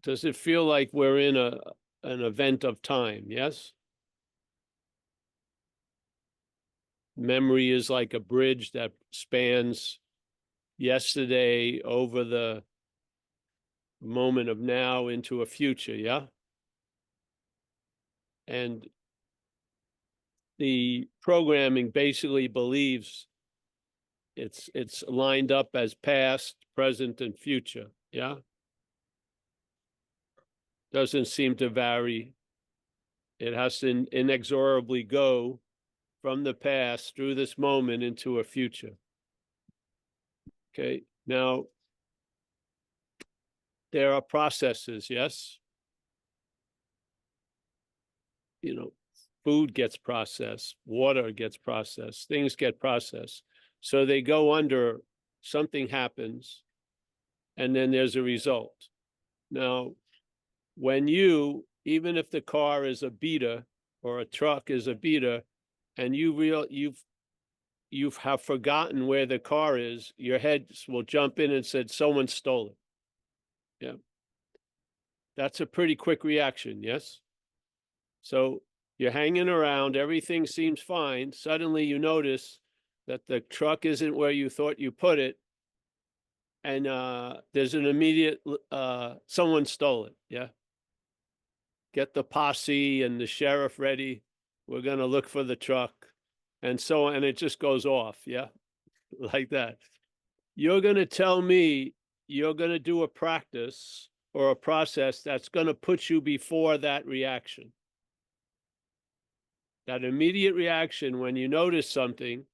Does it feel like we're in an event of time? Yes? Memory is like a bridge that spans yesterday over the moment of now into a future, yeah? And the programming basically believes it's lined up as past, present, and future, yeah? Doesn't seem to vary. It has to inexorably go from the past through this moment into a future. Okay, now there are processes, yes? You know, food gets processed, water gets processed, things get processed. So they go under, something happens, and then there's a result. Now, when even if the car is a beta or a truck is a beta, and you have forgotten where the car is, your head will jump in and said, someone stole it. Yeah. That's a pretty quick reaction, yes? So you're hanging around, everything seems fine. Suddenly you notice that the truck isn't where you thought you put it. And there's an immediate, someone stole it. Yeah. Get the posse and the sheriff ready. We're going to look for the truck. And so on. And it just goes off. Yeah. Like that. You're going to tell me you're going to do a practice or a process that's going to put you before that reaction. That immediate reaction when you notice something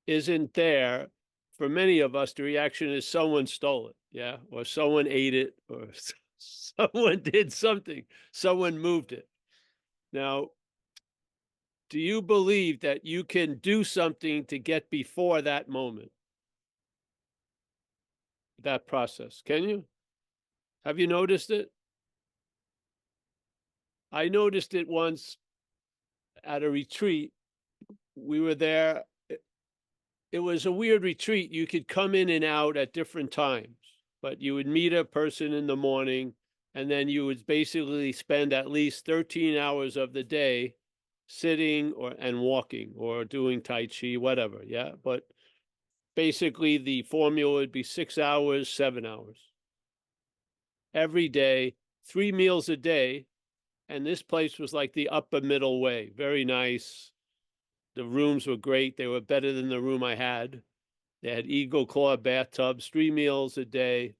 isn't there. For many of us, the reaction is someone stole it, yeah, or someone ate it, or someone did something, someone moved it. Now, do you believe that you can do something to get before that moment, that process? Can you? Have you noticed it? I noticed it once at a retreat. We were there. It was a weird retreat. You could come in and out at different times, but you would meet a person in the morning, and then you would basically spend at least 13 hours of the day sitting and walking or doing Tai Chi, whatever. Yeah. But basically, the formula would be 6 hours, 7 hours every day, 3 meals a day. And this place was like the upper middle way, very nice. The rooms were great. They were better than the room I had. They had eagle claw bathtubs, 3 meals a day.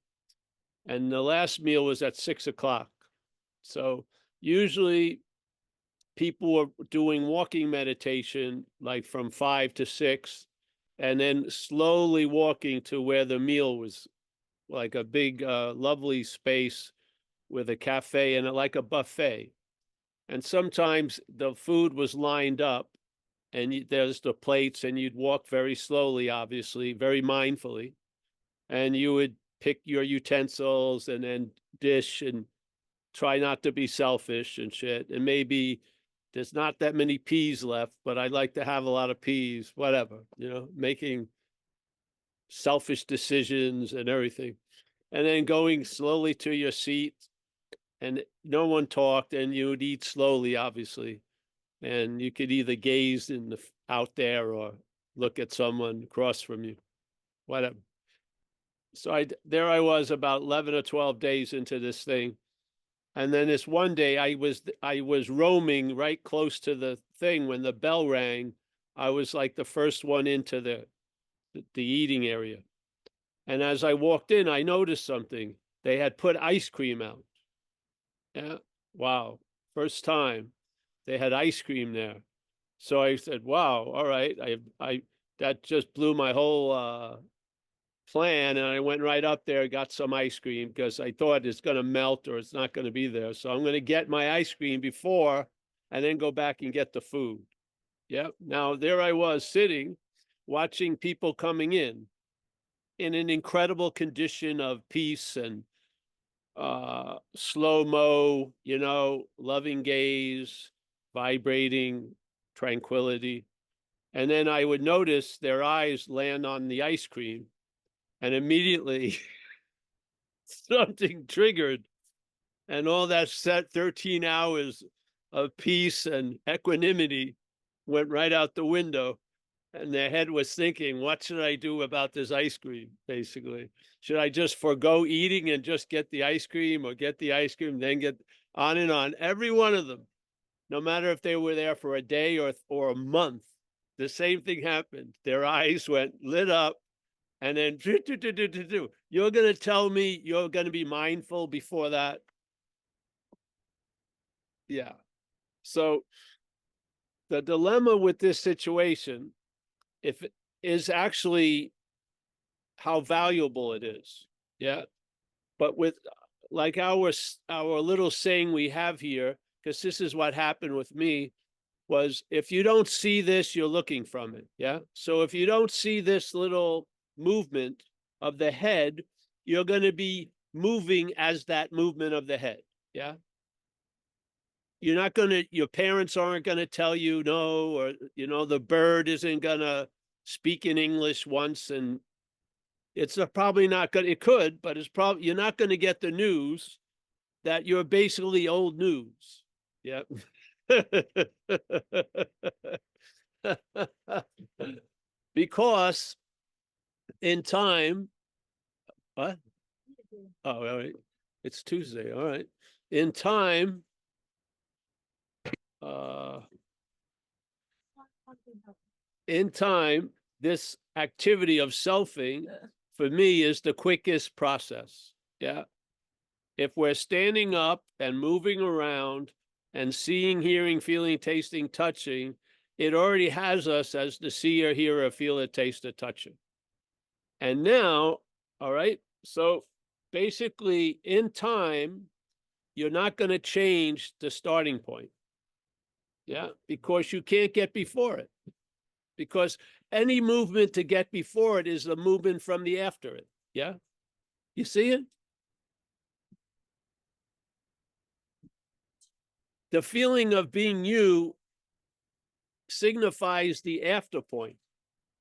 And the last meal was at 6 o'clock. So usually people were doing walking meditation, like from 5 to 6, and then slowly walking to where the meal was, like a big, lovely space with a cafe and like a buffet. And sometimes the food was lined up and there's the plates, and you'd walk very slowly, obviously, very mindfully, and you would pick your utensils and then dish and try not to be selfish and shit. And maybe there's not that many peas left, but I'd like to have a lot of peas, whatever, making selfish decisions and everything. And then going slowly to your seat, and no one talked, and you would eat slowly, obviously. And you could either gaze out there or look at someone across from you, whatever. So there I was about 11 or 12 days into this thing. And then this one day I was roaming right close to the thing. When the bell rang, I was like the first one into the eating area. And as I walked in, I noticed something. They had put ice cream out. Yeah. Wow. First time they had ice cream there. So I said, wow, all right. I that just blew my whole plan. And I went right up there, got some ice cream because I thought it's going to melt or it's not going to be there. So I'm going to get my ice cream before and then go back and get the food. Yeah. Now there I was sitting, watching people coming in an incredible condition of peace and slow-mo, loving gaze, vibrating tranquility. And then I would notice their eyes land on the ice cream, and immediately something triggered. And all that set 13 hours of peace and equanimity went right out the window. And their head was thinking, what should I do about this ice cream, basically? Should I just forego eating and just get the ice cream, or get the ice cream, then get on and on? Every one of them, no matter if they were there for a day or a month, the same thing happened. Their eyes went lit up, and then you're going to tell me you're going to be mindful before that? Yeah. So the dilemma with this situation, if it is actually how valuable it is. Yeah. But with like our little saying we have here, because this is what happened with me, was if you don't see this, you're looking from it. Yeah. So if you don't see this little movement of the head, you're going to be moving as that movement of the head. Yeah. You're not going to, your parents aren't going to tell you no, or, the bird isn't going to speak in English once, and it's probably not going to, it could, but it's probably, you're not going to get the news that you're basically old news. Yeah. Because in time, what? Oh, all right. It's Tuesday. All right. In time, uh, this activity of selfing for me is the quickest process. Yeah. If we're standing up and moving around and seeing, hearing, feeling, tasting, touching, it already has us as the seer, hearer, feeler, taster, toucher. And now, all right, so basically in time, you're not going to change the starting point. Yeah, because you can't get before it. Because any movement to get before it is the movement from the after it. Yeah, you see it? The feeling of being you signifies the after point.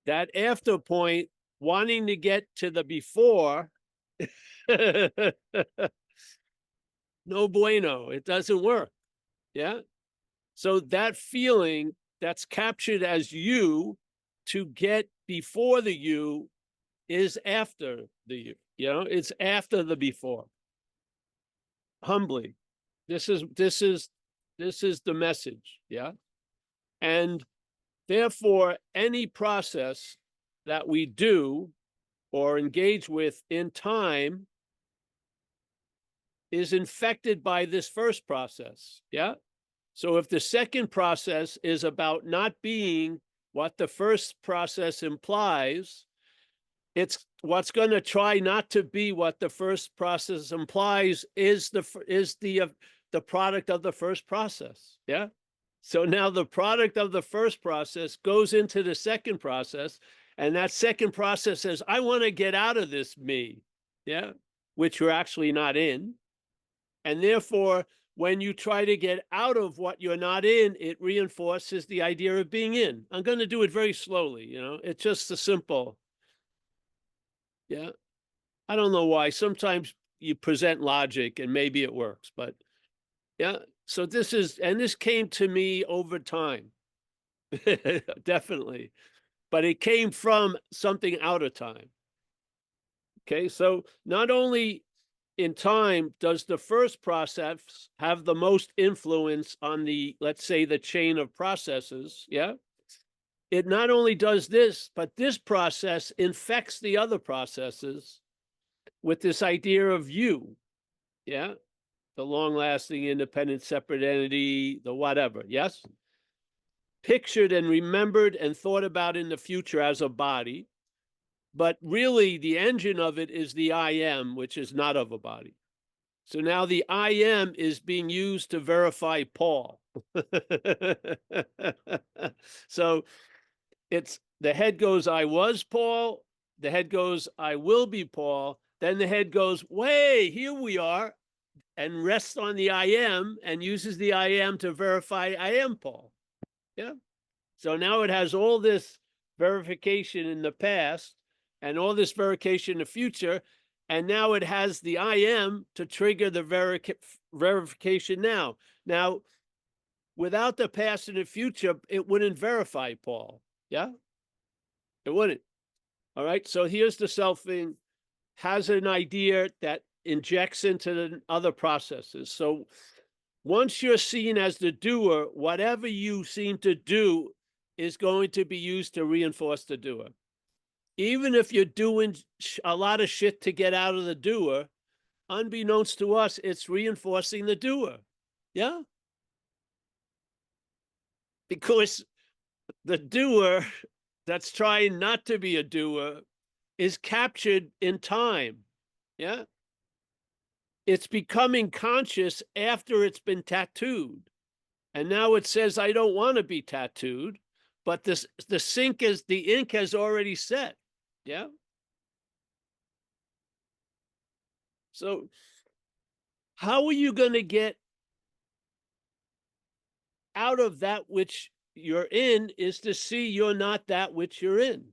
That after point, wanting to get to the before, no bueno, it doesn't work. Yeah. So that feeling that's captured as you to get before the you is after the you. It's after the before. Humbly. This is the message. Yeah. And therefore, any process that we do or engage with in time is infected by this first process. Yeah. So if the second process is about not being what the first process implies, it's what's going to try not to be what the first process implies is the product of the first process. Yeah. So now the product of the first process goes into the second process, and that second process says, I want to get out of this me. Yeah. Which you're actually not in. And therefore, when you try to get out of what you're not in, it reinforces the idea of being in. I'm going to do it very slowly. It's just a simple. Yeah. I don't know why. Sometimes you present logic and maybe it works, but yeah. So this came to me over time. Definitely. But it came from something out of time. Okay. So not only in time does the first process have the most influence on the, let's say, the chain of processes. Yeah. It not only does this, but this process infects the other processes with this idea of you. Yeah. The long-lasting, independent, separate entity, the whatever. Yes. Pictured and remembered and thought about in the future as a body. But really, the engine of it is the I am, which is not of a body. So now the I am is being used to verify Paul. So it's the head goes, I was Paul. The head goes, I will be Paul. Then the head goes, way, here we are, and rests on the I am and uses the I am to verify I am Paul. Yeah. So now it has all this verification in the past and all this verification in the future. And now it has the I am to trigger the verification now. Now, without the past and the future, it wouldn't verify Paul. Yeah? It wouldn't. All right. So here's the self thing, has an idea that injects into the other processes. So once you're seen as the doer, whatever you seem to do is going to be used to reinforce the doer. Even if you're doing a lot of shit to get out of the doer, unbeknownst to us, it's reinforcing the doer. Yeah? Because the doer that's trying not to be a doer is captured in time. Yeah? It's becoming conscious after it's been tattooed. And now it says, I don't want to be tattooed, but the ink has already set. Yeah. So how are you going to get out of that which you're in is to see you're not that which you're in.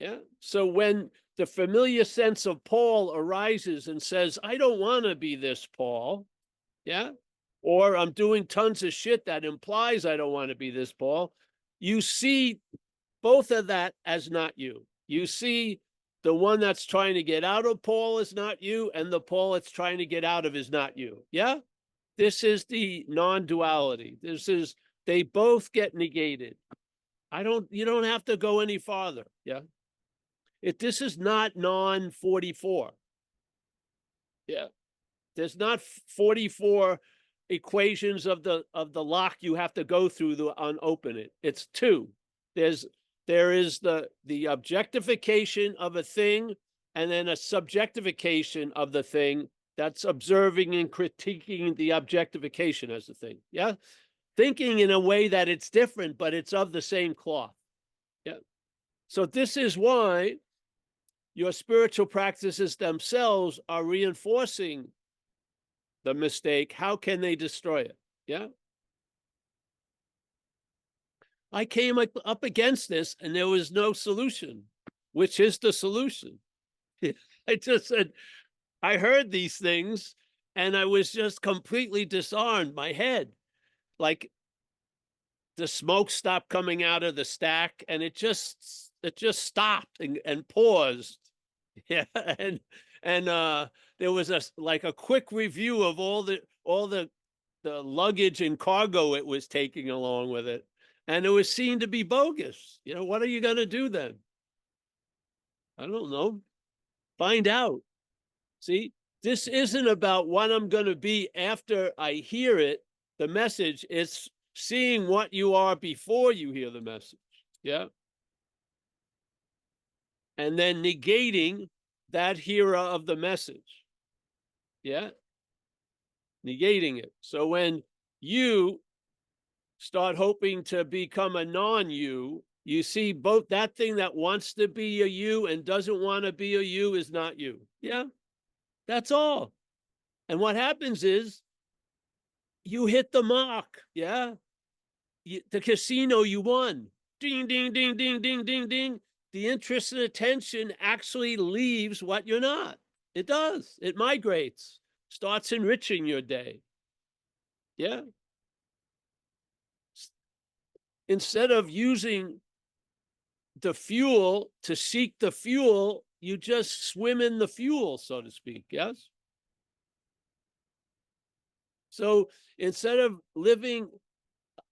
Yeah. So when the familiar sense of Paul arises and says, I don't want to be this Paul. Yeah. Or I'm doing tons of shit that implies I don't want to be this Paul. You see both of that as not you. You see the one that's trying to get out of Paul is not you, and the Paul that's trying to get out of is not you. Yeah? This is the non-duality. They both get negated. You don't have to go any farther. Yeah. This is not non-44. Yeah. There's not 44 equations of the lock you have to go through to unopen it. It's two. There is the objectification of a thing, and then a subjectification of the thing that's observing and critiquing the objectification as a thing. Yeah. Thinking in a way that it's different, but it's of the same cloth. Yeah. So this is why your spiritual practices themselves are reinforcing the mistake. How can they destroy it? Yeah. I came up against this and there was no solution. Which is the solution? I just said, I heard these things and I was just completely disarmed. My head, like the smoke stopped coming out of the stack and it just stopped and paused. Yeah. And there was a quick review of all the luggage and cargo it was taking along with it. And it was seen to be bogus. You know, what are you going to do then? I don't know. Find out. See, this isn't about what I'm going to be after I hear it, the message. It's seeing what you are before you hear the message. Yeah. And then negating that hearer of the message. Yeah. Negating it. So when you start hoping to become a non-you, you see both that thing that wants to be a you and doesn't want to be a you is not you. Yeah, that's all. And what happens is you hit the mark. Yeah, the casino, you won. Ding, ding, ding, ding, ding, ding, ding. The interest and attention actually leaves what you're not. It does. It migrates, starts enriching your day. Yeah. Instead of using the fuel to seek the fuel, you just swim in the fuel, so to speak. Yes. So instead of living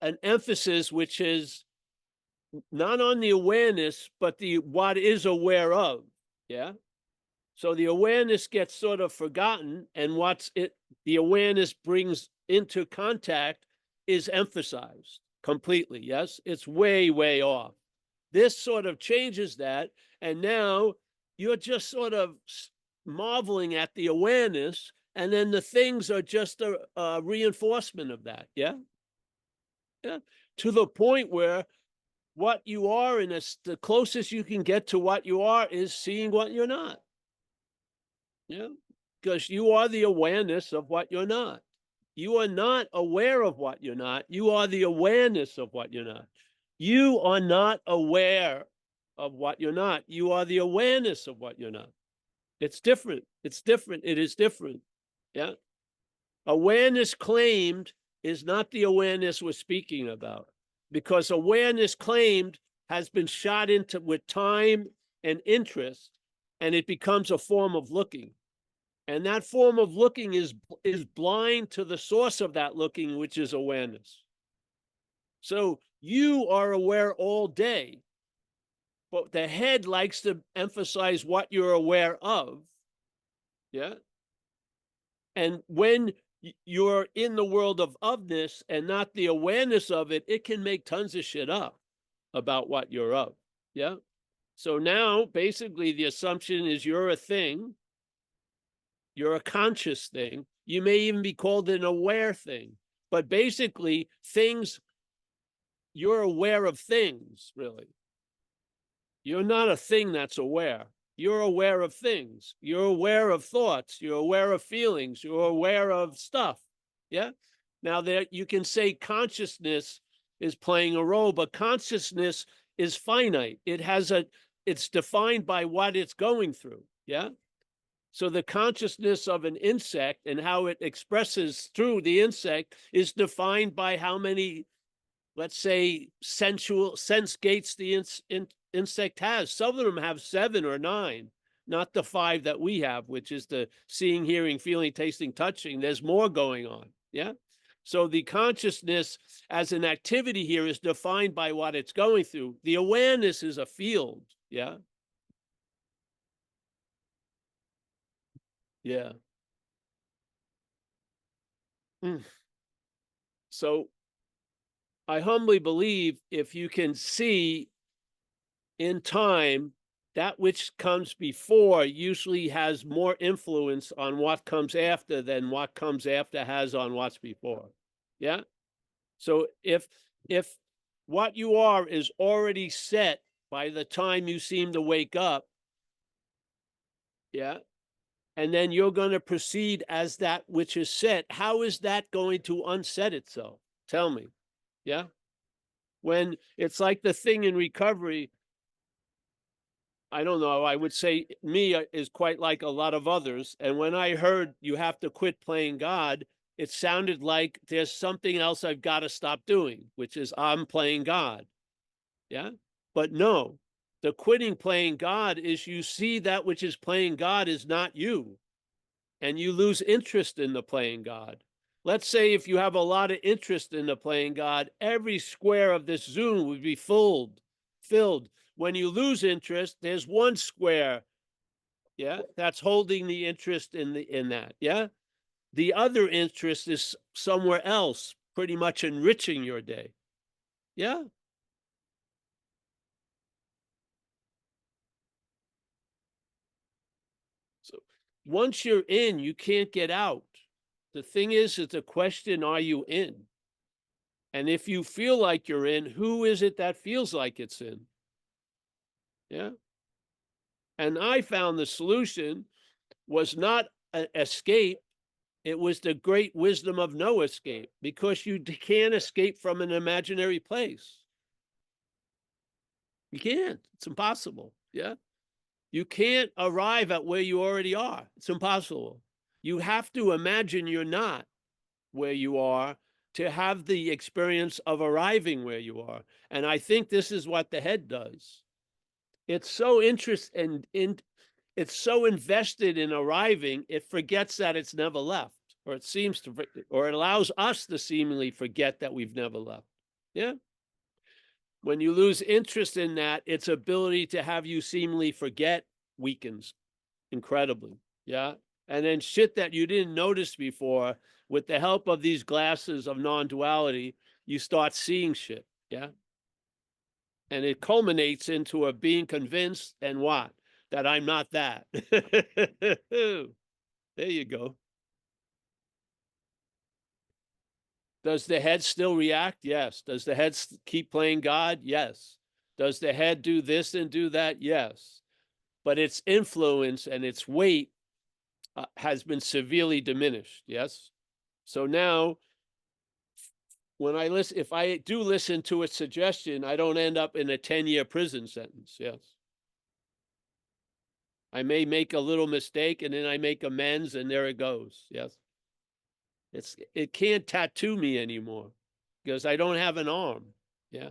an emphasis, which is not on the awareness, but the what is aware of. Yeah. So the awareness gets sort of forgotten, and the awareness brings into contact is emphasized completely. Yes. It's way, way off. This sort of changes that. And now you're just sort of marveling at the awareness. And then the things are just a reinforcement of that. Yeah. Yeah. To the point where what you are the closest you can get to what you are is seeing what you're not. Yeah. Because you are the awareness of what you're not. You are not aware of what you're not. You are the awareness of what you're not. You are not aware of what you're not. You are the awareness of what you're not. It's different. It's different. It is different. Yeah. Awareness claimed is not the awareness we're speaking about, because awareness claimed has been shot into with time and interest, and it becomes a form of looking. And that form of looking is blind to the source of that looking, which is awareness. So you are aware all day, but the head likes to emphasize what you're aware of. Yeah. And when you're in the world of ofness and not the awareness of it, it can make tons of shit up about what you're of. Yeah. So now basically the assumption is you're a thing, you're a conscious thing. You may even be called an aware thing, but basically things, you're aware of things, really. You're not a thing that's aware. You're aware of things. You're aware of thoughts. You're aware of feelings. You're aware of stuff. Yeah. Now there you can say consciousness is playing a role, but consciousness is finite. It's defined by what it's going through. Yeah. So the consciousness of an insect and how it expresses through the insect is defined by how many, let's say, sense gates the insect has. Some of them have 7 or 9, not the 5 that we have, which is the seeing, hearing, feeling, tasting, touching. There's more going on. Yeah. So the consciousness as an activity here is defined by what it's going through. The awareness is a field. Yeah. Yeah. So I humbly believe if you can see in time, that which comes before usually has more influence on what comes after than what comes after has on what's before. Yeah. So if what you are is already set by the time you seem to wake up, yeah, and then you're going to proceed as that which is set, how is that going to unset itself? Tell me. Yeah. When it's like the thing in recovery, I don't know, I would say me is quite like a lot of others. And when I heard you have to quit playing God, it sounded like there's something else I've got to stop doing, which is I'm playing God. Yeah. But no, the quitting playing God is you see that which is playing God is not you, and you lose interest in the playing God. Let's say if you have a lot of interest in the playing God, every square of this Zoom would be filled. When you lose interest, there's one square, yeah, that's holding the interest in that, yeah. The other interest is somewhere else, pretty much enriching your day, yeah. So once you're in, you can't get out. The thing is, it's a question: are you in? And if you feel like you're in, who is it that feels like it's in? Yeah. And I found the solution was not an escape. It was the great wisdom of no escape, because you can't escape from an imaginary place. You can't. It's impossible. Yeah. You can't arrive at where you already are. It's impossible. You have to imagine you're not where you are to have the experience of arriving where you are. And I think this is what the head does. It's so it's so invested in arriving, it forgets that it's never left, or it seems to, or it allows us to seemingly forget that we've never left. Yeah. When you lose interest in that, its ability to have you seemingly forget weakens incredibly. Yeah. And then shit that you didn't notice before, with the help of these glasses of non-duality, you start seeing shit. Yeah. And it culminates into a being convinced and what? That I'm not that. There you go. Does the head still react? Yes. Does the head keep playing God? Yes. Does the head do this and do that? Yes. But its influence and its weight has been severely diminished. Yes. So now, when I listen, if I do listen to its suggestion, I don't end up in a 10-year prison sentence. Yes. I may make a little mistake and then I make amends and there it goes. Yes. It can't tattoo me anymore because I don't have an arm. Yeah.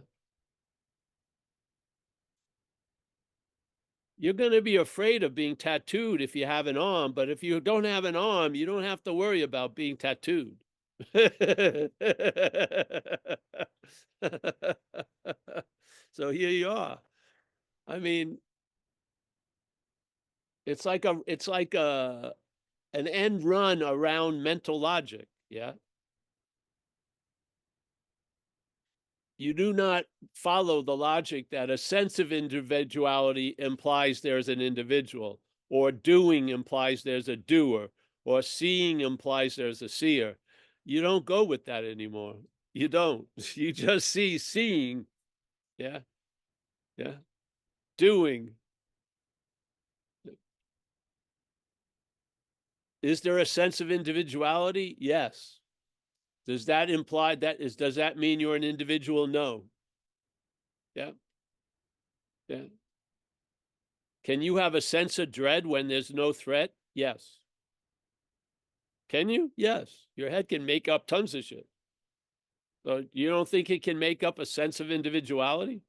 You're going to be afraid of being tattooed if you have an arm, but if you don't have an arm, you don't have to worry about being tattooed. So here you are. I mean, it's like an end run around mental logic. Yeah. You do not follow the logic that a sense of individuality implies there's an individual, or doing implies there's a doer, or seeing implies there's a seer. You don't go with that anymore. You don't. You just see seeing. Yeah. Yeah. Doing. Is there a sense of individuality? Yes. Does that imply does that mean you're an individual? No. Yeah. Yeah. Can you have a sense of dread when there's no threat? Yes. Can you? Yes. Your head can make up tons of shit. So you don't think it can make up a sense of individuality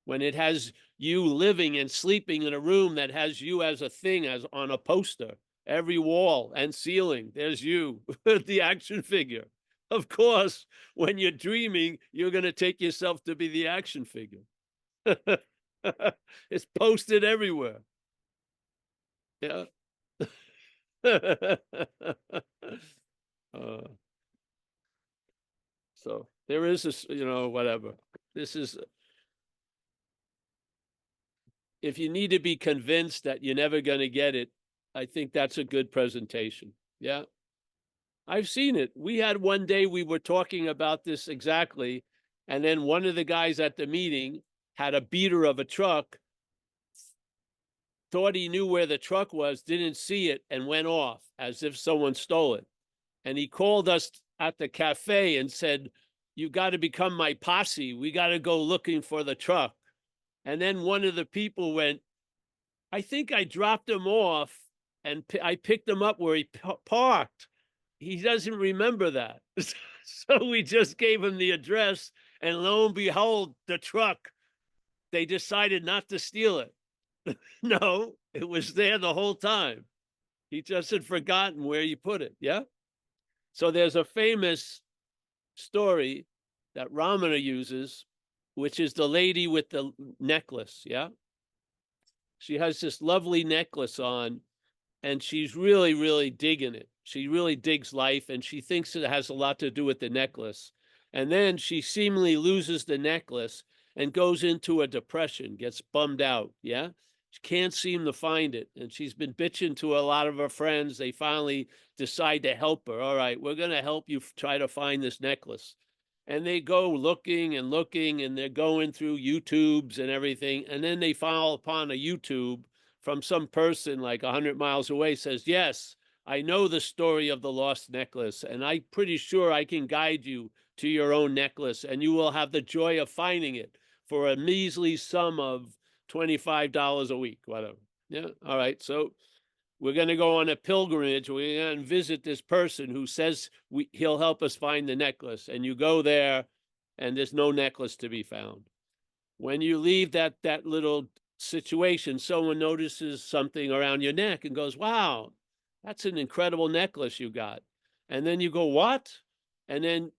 when it has you living and sleeping in a room that has you as a thing, as on a poster, every wall and ceiling, there's you, the action figure. Of course, when you're dreaming, you're going to take yourself to be the action figure. It's posted everywhere. Yeah. uh, so there is this, whatever. This is, if you need to be convinced that you're never going to get it, I think that's a good presentation. Yeah. I've seen it. We had one day we were talking about this exactly. And then one of the guys at the meeting had a beater of a truck, thought he knew where the truck was, didn't see it, and went off as if someone stole it. And he called us at the cafe and said, "You got to become my posse. We got to go looking for the truck." And then one of the people went, "I think I dropped him off and I picked him up where he parked." He doesn't remember that. So we just gave him the address, and lo and behold, the truck, they decided not to steal it. No, it was there the whole time. He just had forgotten where you put it. Yeah. So there's a famous story that Ramana uses, which is the lady with the necklace. Yeah. She has this lovely necklace on, and she's really, really digging it. She really digs life, and she thinks it has a lot to do with the necklace. And then she seemingly loses the necklace and goes into a depression, gets bummed out. Yeah. She can't seem to find it. And she's been bitching to a lot of her friends. They finally decide to help her. All right, we're going to help you try to find this necklace. And they go looking and looking, and they're going through YouTubes and everything. And then they fall upon a YouTube from some person like 100 miles away, says, "Yes, I know the story of the lost necklace, and I'm pretty sure I can guide you to your own necklace, and you will have the joy of finding it for a measly sum of $25 a week," whatever. Yeah. All right. So we're going to go on a pilgrimage. We're going to visit this person who says he'll help us find the necklace. And you go there, and there's no necklace to be found. When you leave that little situation, someone notices something around your neck and goes, "Wow, that's an incredible necklace you got." And then you go, "What?" And then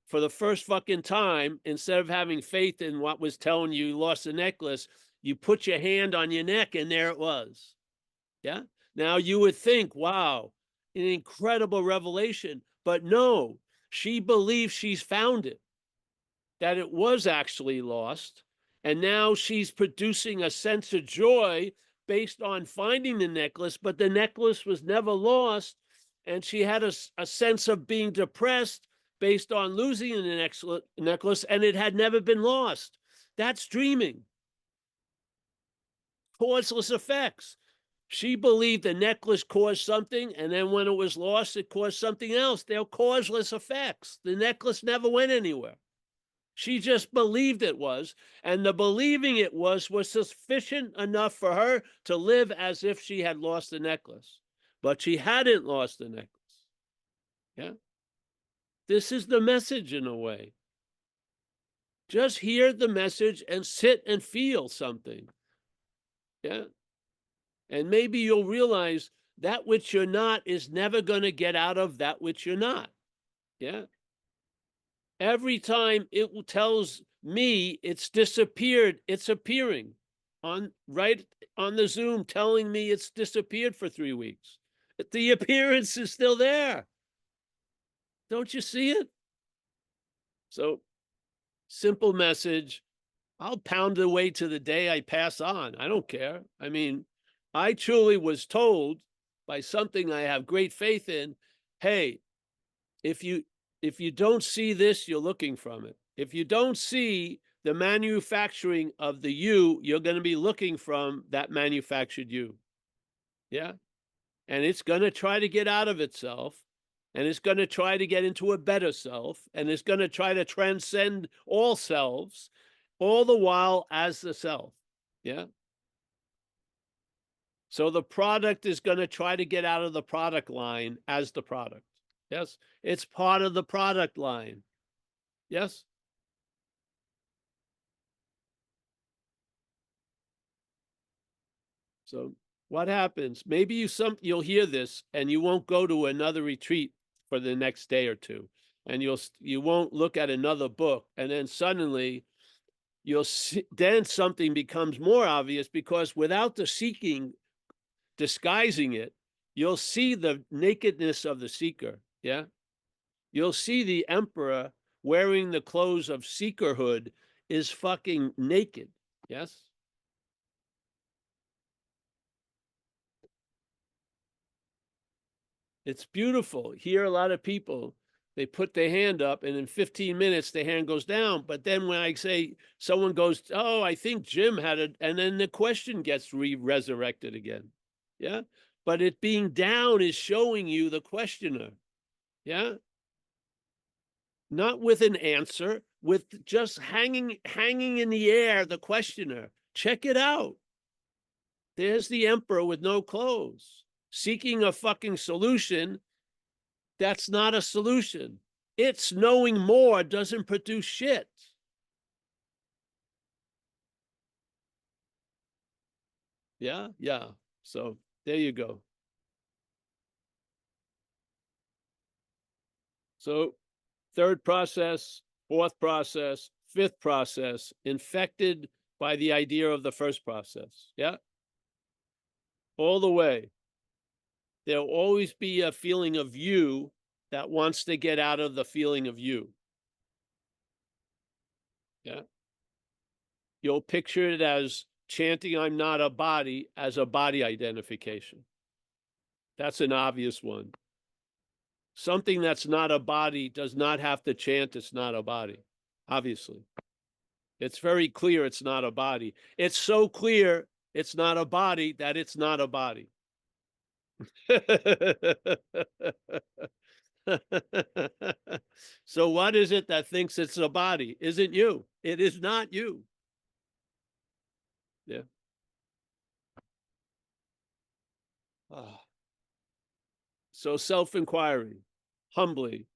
for the first fucking time, instead of having faith in what was telling you lost the necklace, you put your hand on your neck, and there it was. Yeah. Now you would think, wow, an incredible revelation. But no, she believes she's found it, that it was actually lost. And now she's producing a sense of joy based on finding the necklace, but the necklace was never lost. And she had a sense of being depressed based on losing the necklace, and it had never been lost. That's dreaming. Causeless effects. She believed the necklace caused something, and then when it was lost, it caused something else. They're causeless effects. The necklace never went anywhere. She just believed it was, and the believing it was sufficient enough for her to live as if she had lost the necklace. But she hadn't lost the necklace. Yeah. This is the message in a way. Just hear the message and sit and feel something. Yeah. And maybe you'll realize that which you're not is never going to get out of that which you're not. Yeah. Every time it tells me it's disappeared, it's appearing right on the Zoom telling me it's disappeared for 3 weeks. The appearance is still there. Don't you see it? So, simple message. I'll pound away to the day I pass on. I don't care. I mean, I truly was told by something I have great faith in, hey, if you don't see this, you're looking from it. If you don't see the manufacturing of the you, you're going to be looking from that manufactured you. Yeah. And it's going to try to get out of itself, and it's going to try to get into a better self, and it's going to try to transcend all selves, all the while as the self. Yeah. So the product is going to try to get out of the product line as the product. Yes. It's part of the product line. Yes. So what happens? Maybe you'll hear this and you won't go to another retreat for the next day or two, and you won't look at another book, and then suddenly you'll see, then something becomes more obvious, because without the seeking disguising it, you'll see the nakedness of the seeker. Yeah. You'll see the emperor wearing the clothes of seekerhood is fucking naked. Yes. It's beautiful. Here, a lot of people, they put their hand up, and in 15 minutes, their hand goes down. But then when I say someone goes, oh, I think Jim had it, and then the question gets resurrected again. Yeah. But it being down is showing you the questioner. Yeah. Not with an answer, with just hanging in the air, the questioner. Check it out. There's the emperor with no clothes, seeking a fucking solution. That's not a solution. It's knowing more doesn't produce shit. Yeah, yeah. So there you go. So third process, fourth process, fifth process, infected by the idea of the first process. Yeah. All the way. There'll always be a feeling of you that wants to get out of the feeling of you. Yeah. You'll picture it as chanting I'm not a body as a body identification. That's an obvious one. Something that's not a body does not have to chant it's not a body, obviously. It's very clear it's not a body. It's so clear it's not a body that it's not a body. So what is it that thinks it's a body? Isn't you. It is not you. Yeah. So self-inquiry, humbly.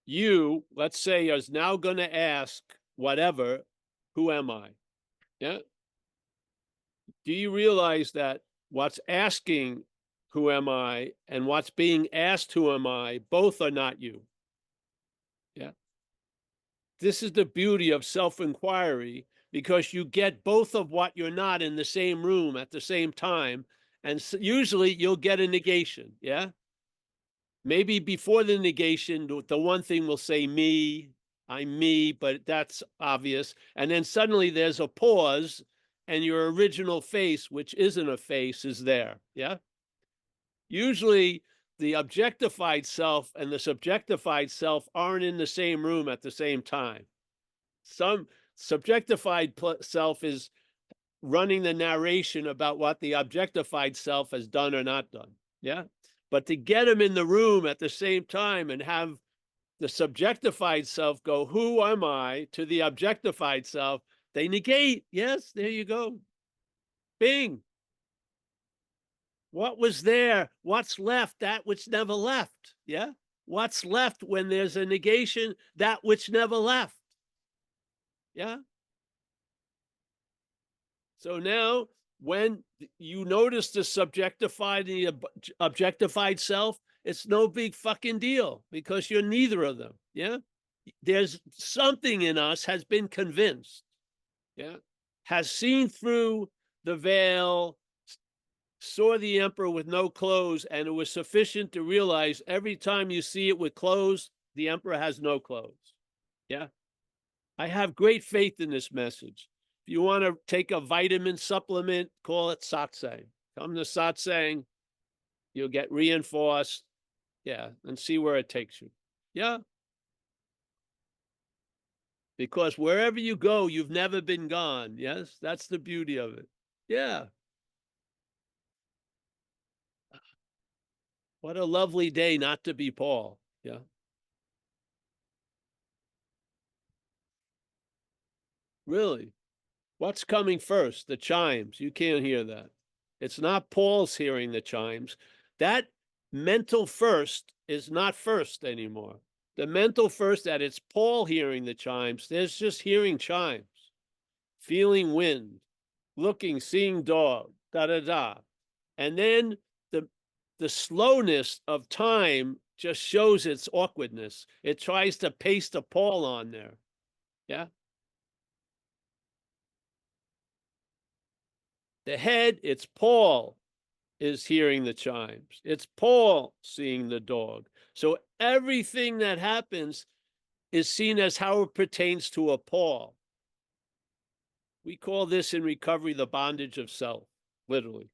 You, let's say, is now going to ask whatever, who am I? Yeah. Do you realize that what's asking, who am I, and what's being asked, who am I, both are not you? Yeah. This is the beauty of self-inquiry, because you get both of what you're not in the same room at the same time. And usually you'll get a negation. Yeah. Maybe before the negation, the one thing will say me, I'm me, but that's obvious. And then suddenly there's a pause, and your original face, which isn't a face, is there. Yeah. Usually the objectified self and the subjectified self aren't in the same room at the same time. Some subjectified self is running the narration about what the objectified self has done or not done. Yeah. But to get them in the room at the same time and have the subjectified self go, who am I, to the objectified self, they negate. Yes, there you go. Bing. What was there? What's left? That which never left. Yeah. What's left when there's a negation? That which never left. Yeah. So now, when you notice the subjectified and the objectified self, it's no big fucking deal because you're neither of them. Yeah. There's something in us has been convinced. Yeah. Has seen through the veil, saw the emperor with no clothes, and it was sufficient to realize every time you see it with clothes, the emperor has no clothes. Yeah. I have great faith in this message. If you want to take a vitamin supplement, call it satsang. Come to satsang, you'll get reinforced. Yeah. And see where it takes you. Yeah. Because wherever you go, you've never been gone. Yes. That's the beauty of it. Yeah. What a lovely day not to be Paul. Yeah. Really? What's coming first? The chimes. You can't hear that. It's not Paul's hearing the chimes. That mental first is not first anymore. The mental first, that it's Paul hearing the chimes, there's just hearing chimes, feeling wind, looking, seeing dog, da da da. And then the slowness of time just shows its awkwardness. It tries to paste a Paul on there. Yeah. The head, it's Paul is hearing the chimes. It's Paul seeing the dog. So everything that happens is seen as how it pertains to a Paul. We call this in recovery the bondage of self, literally.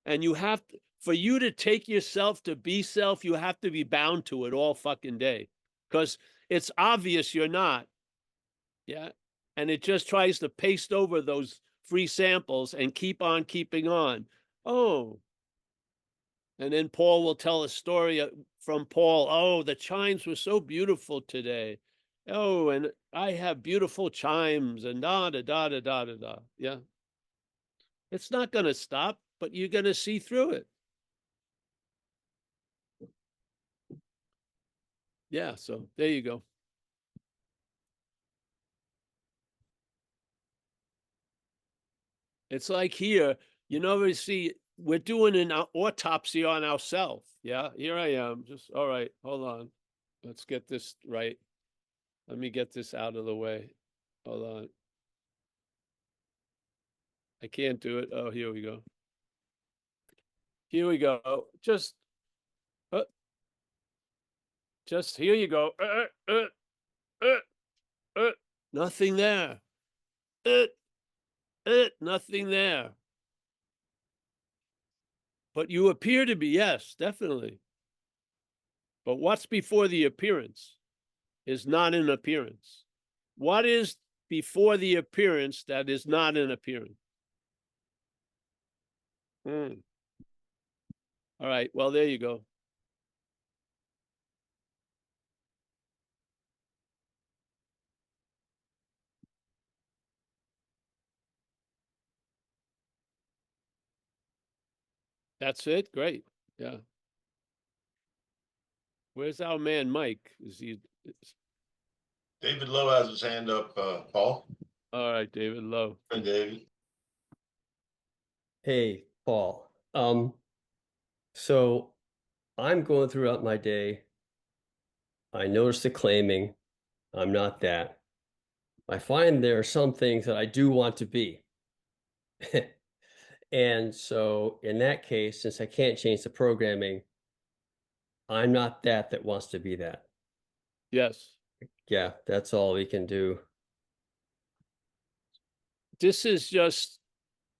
And you have to, for you to take yourself to be self, you have to be bound to it all fucking day. Because it's obvious you're not. Yeah. And it just tries to paste over those free samples and keep on keeping on. Oh. And then Paul will tell a story from Paul. Oh, the chimes were so beautiful today. Oh, and I have beautiful chimes and da da da da da da da. Yeah. It's not going to stop, but you're going to see through it. Yeah. So there you go. It's like here, you know, we see we're doing an autopsy on ourselves. Yeah. Here I am. Just, all right, hold on. Let's get this right. Let me get this out of the way. Hold on. I can't do it. Oh, here we go. Here we go. Just here you go. Nothing there. Nothing there. But you appear to be, yes, definitely. But what's before the appearance is not an appearance. What is before the appearance that is not an appearance? All right, well, there you go. That's it? Great. Yeah. Where's our man, Mike? Is he? David Lowe has his hand up, Paul. All right, David Lowe. And David. Hey, Paul. So I'm going throughout my day. I notice the claiming. I'm not that. I find there are some things that I do want to be. And so in that case, since I can't change the programming, I'm not that wants to be that. Yes. Yeah, that's all we can do. This is just,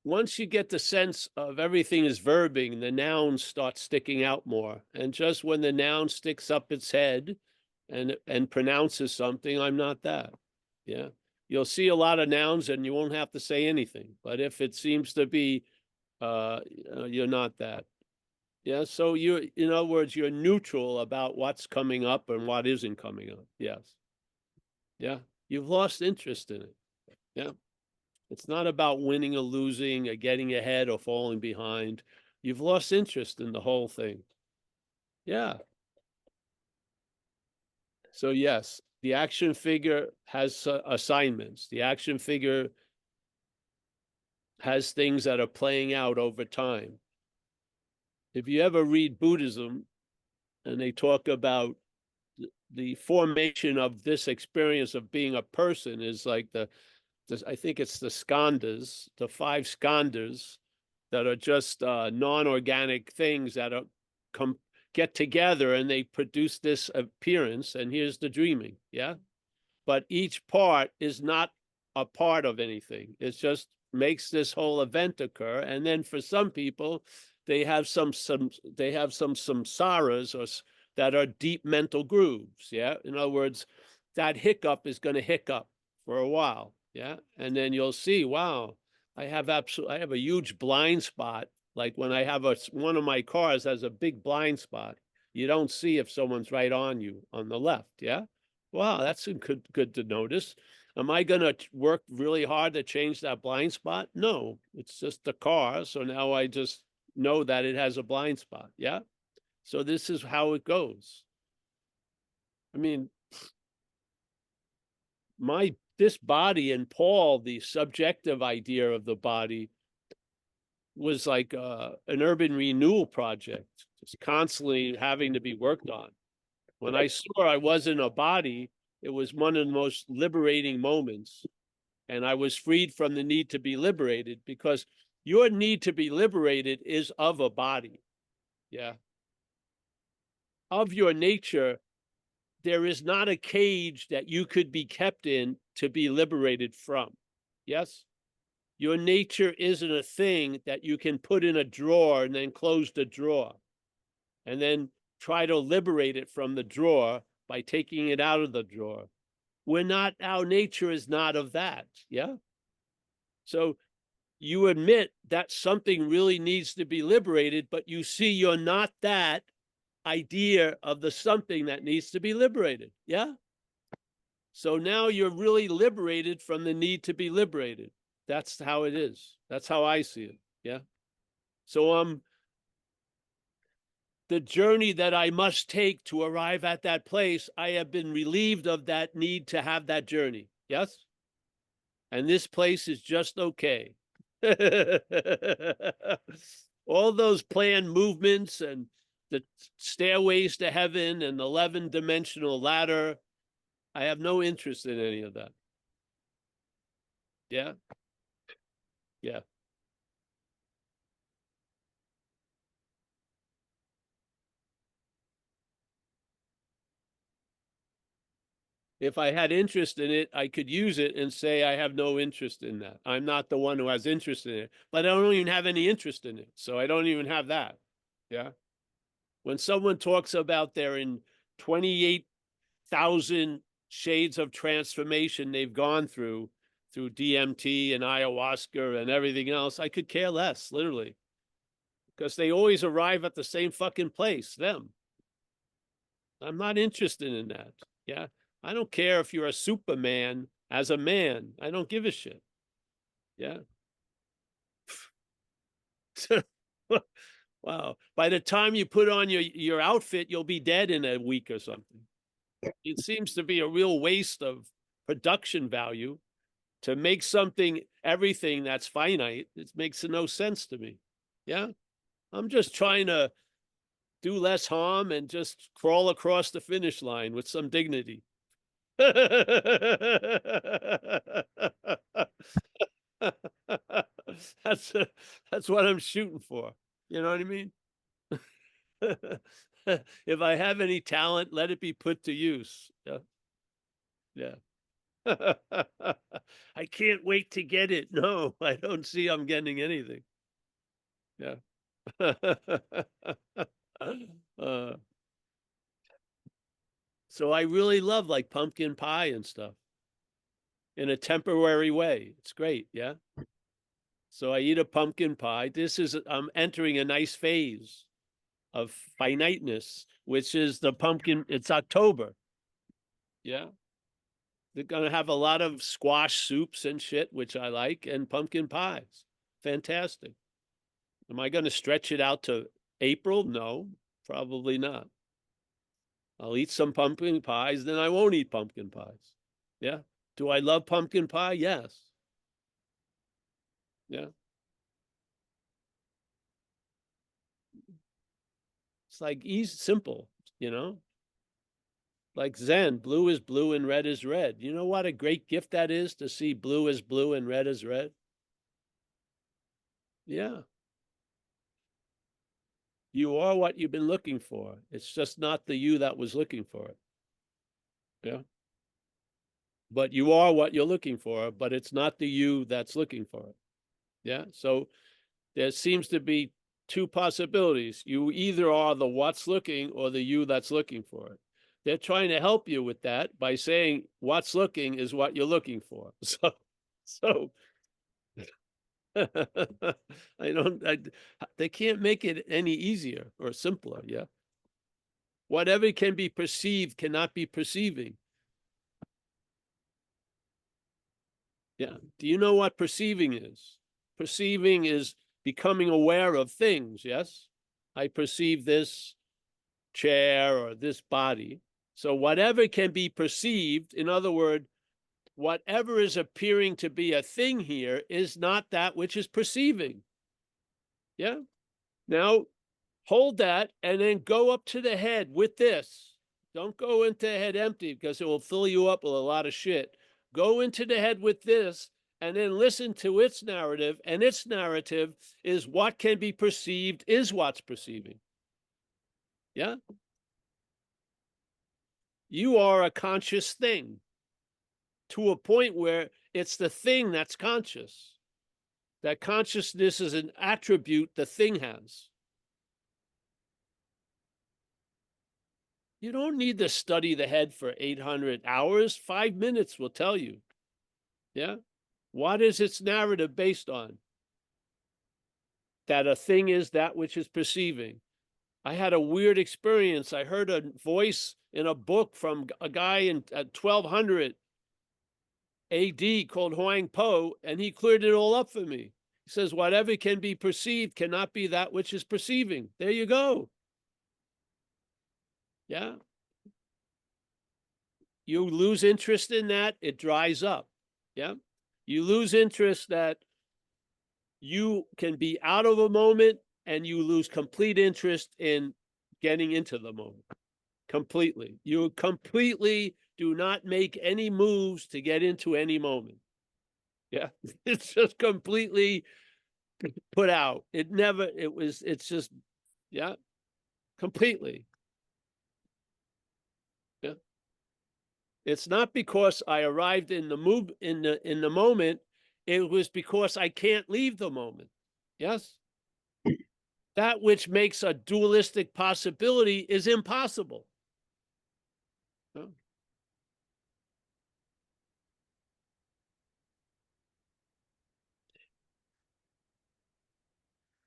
once you get the sense of everything is verbing, the nouns start sticking out more. And just when the noun sticks up its head and pronounces something, I'm not that. Yeah. You'll see a lot of nouns and you won't have to say anything. But if it seems to be, you're not that. Yeah. So you, in other words, you're neutral about what's coming up and what isn't coming up. Yes. Yeah. You've lost interest in it. Yeah. It's not about winning or losing or getting ahead or falling behind. You've lost interest in the whole thing. Yeah. So yes, the action figure has assignments. The action figure has things that are playing out over time. If you ever read Buddhism and they talk about the formation of this experience of being a person is like I think it's the skandhas, the 5 skandhas that are just non-organic things that are get together and they produce this appearance. And here's the dreaming, yeah. But each part is not a part of anything. It just makes this whole event occur. And then for some people, they have some samsaras or that are deep mental grooves. Yeah. In other words, that hiccup is going to hiccup for a while. Yeah. And then you'll see, wow, I have a huge blind spot. Like when I have one of my cars has a big blind spot. You don't see if someone's right on you on the left. Yeah. Wow, that's good to notice. Am I going to work really hard to change that blind spot? No, it's just the car. So now I just know that it has a blind spot. Yeah. So this is how it goes. I mean, this body and Paul, the subjective idea of the body was like an urban renewal project, just constantly having to be worked on. When I saw I wasn't a body, it was one of the most liberating moments. And I was freed from the need to be liberated because your need to be liberated is of a body. Yeah. Of your nature, there is not a cage that you could be kept in to be liberated from. Yes. Your nature isn't a thing that you can put in a drawer and then close the drawer and then try to liberate it from the drawer by taking it out of the drawer. Our nature is not of that. Yeah. So you admit that something really needs to be liberated, but you see you're not that idea of the something that needs to be liberated. Yeah. So now you're really liberated from the need to be liberated. That's how it is. That's how I see it. Yeah. So the journey that I must take to arrive at that place, I have been relieved of that need to have that journey. Yes. And this place is just okay. All those planned movements and the stairways to heaven and 11-dimensional ladder, I have no interest in any of that. Yeah. Yeah. If I had interest in it, I could use it and say I have no interest in that. I'm not the one who has interest in it, but I don't even have any interest in it. So I don't even have that. Yeah. When someone talks about they're in 28,000 shades of transformation they've gone through DMT and ayahuasca and everything else, I could care less, literally, because they always arrive at the same fucking place, them. I'm not interested in that. Yeah. I don't care if you're a Superman as a man. I don't give a shit. Yeah. Wow. By the time you put on your outfit, you'll be dead in a week or something. It seems to be a real waste of production value to make everything that's finite. It makes no sense to me. Yeah. I'm just trying to do less harm and just crawl across the finish line with some dignity. that's that's what I'm shooting for. You know what I mean? If I have any talent, let it be put to use. Yeah. Yeah. I can't wait to get it. No, I don't see I'm getting anything. Yeah. uh, so I really love like pumpkin pie and stuff in a temporary way. It's great. Yeah. So I eat a pumpkin pie. I'm entering a nice phase. of finiteness, which is the pumpkin. It's October. Yeah. They're going to have a lot of squash soups and shit, which I like, and pumpkin pies. Fantastic. Am I going to stretch it out to April? No, probably not. I'll eat some pumpkin pies, then I won't eat pumpkin pies. Yeah. Do I love pumpkin pie? Yes. Yeah. It's like easy, simple, you know? Like Zen, blue is blue and red is red. You know what a great gift that is to see blue is blue and red is red? Yeah. You are what you've been looking for. It's just not the you that was looking for it. Yeah. But you are what you're looking for, but it's not the you that's looking for it. Yeah. So there seems to be two possibilities. You either are the what's looking or the you that's looking for it. They're trying to help you with that by saying what's looking is what you're looking for. So they can't make it any easier or simpler. Yeah. Whatever can be perceived cannot be perceiving. Yeah. Do you know what perceiving is? Perceiving is becoming aware of things. Yes. I perceive this chair or this body. So whatever can be perceived, in other words, whatever is appearing to be a thing here is not that which is perceiving. Yeah. Now hold that and then go up to the head with this. Don't go into the head empty because it will fill you up with a lot of shit. Go into the head with this and then listen to its narrative. And its narrative is what can be perceived is what's perceiving. Yeah. You are a conscious thing to a point where it's the thing that's conscious. That consciousness is an attribute the thing has. You don't need to study the head for 800 hours. 5 minutes will tell you. Yeah. What is its narrative based on? That a thing is that which is perceiving. I had a weird experience. I heard a voice in a book from a guy in 1200 AD called Huang Po, and he cleared it all up for me. He says, whatever can be perceived cannot be that which is perceiving. There you go. Yeah. You lose interest in that, it dries up. Yeah. You lose interest that you can be out of a moment and you lose complete interest in getting into the moment. Completely. You completely do not make any moves to get into any moment. Yeah. It's just completely put out. It's just, yeah, completely. Yeah. It's not because I arrived in the move in the moment. It was because I can't leave the moment. Yes. That which makes a dualistic possibility is impossible. Yeah.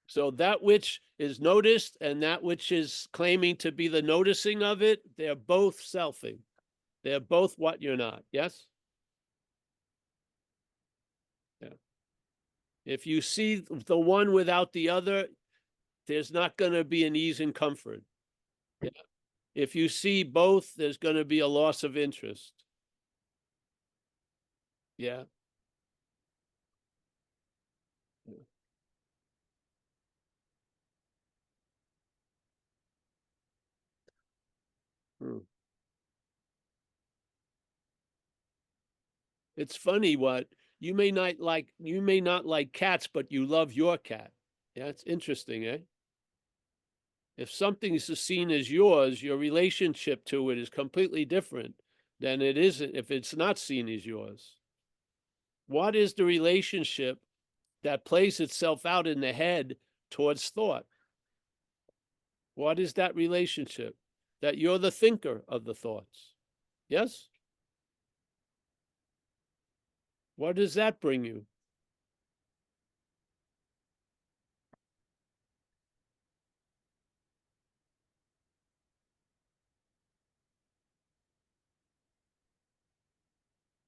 So that which is noticed and that which is claiming to be the noticing of it, they're both selfing. They're both what you're not. Yes? Yeah. If you see the one without the other, there's not going to be an ease and comfort. Yeah. If you see both, there's going to be a loss of interest. Yeah. Yeah. Hmm. It's funny what you may not like cats, but you love your cat. Yeah, it's interesting, eh? If something is seen as yours, your relationship to it is completely different than it isn't if it's not seen as yours. What is the relationship that plays itself out in the head towards thought? What is that relationship? That you're the thinker of the thoughts. Yes? What does that bring you?